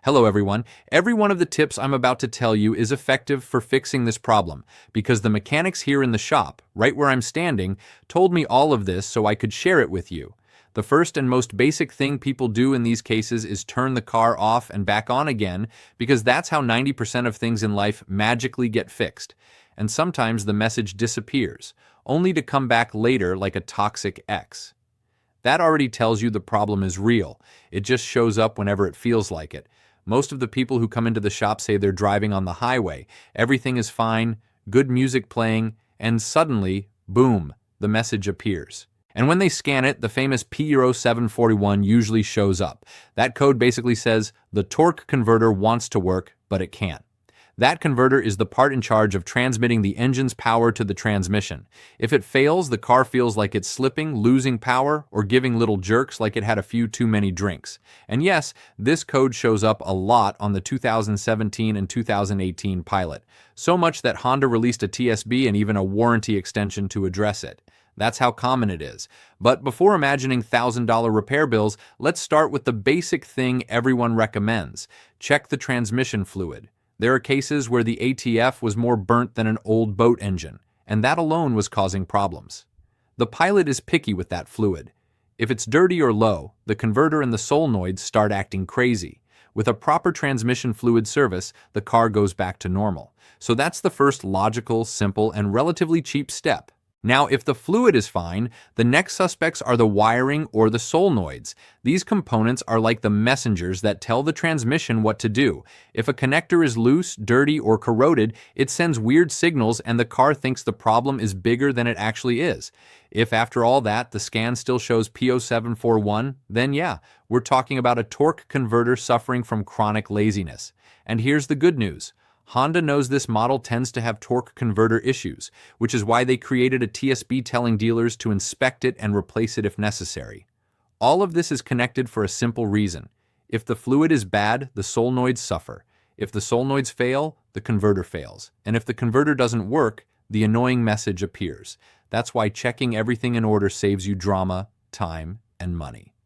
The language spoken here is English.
Hello everyone. Every one of the tips I'm about to tell you is effective for fixing this problem because the mechanics here in the shop, right where I'm standing, told me all of this so I could share it with you. The first and most basic thing people do in these cases is turn the car off and back on again because that's how 90% of things in life magically get fixed. And sometimes the message disappears, only to come back later like a toxic ex. That already tells you the problem is real. It just shows up whenever it feels like it. Most of the people who come into the shop say they're driving on the highway. Everything is fine, good music playing, and suddenly, boom, the message appears. And when they scan it, the famous P0741 usually shows up. That code basically says, the torque converter wants to work, but it can't. That converter is the part in charge of transmitting the engine's power to the transmission. If it fails, the car feels like it's slipping, losing power, or giving little jerks like it had a few too many drinks. And yes, this code shows up a lot on the 2017 and 2018 Pilot. So much that Honda released a TSB and even a warranty extension to address it. That's how common it is. But before imagining $1,000 repair bills, let's start with the basic thing everyone recommends. Check the transmission fluid. There are cases where the ATF was more burnt than an old boat engine, and that alone was causing problems. The Pilot is picky with that fluid. If it's dirty or low, the converter and the solenoids start acting crazy. With a proper transmission fluid service, the car goes back to normal. So that's the first logical, simple, and relatively cheap step. Now, if the fluid is fine, the next suspects are the wiring or the solenoids. These components are like the messengers that tell the transmission what to do. If a connector is loose, dirty, or corroded, it sends weird signals and the car thinks the problem is bigger than it actually is. If after all that, the scan still shows P0741, then yeah, we're talking about a torque converter suffering from chronic laziness. And here's the good news. Honda knows this model tends to have torque converter issues, which is why they created a TSB telling dealers to inspect it and replace it if necessary. All of this is connected for a simple reason. If the fluid is bad, the solenoids suffer. If the solenoids fail, the converter fails. And if the converter doesn't work, the annoying message appears. That's why checking everything in order saves you drama, time, and money.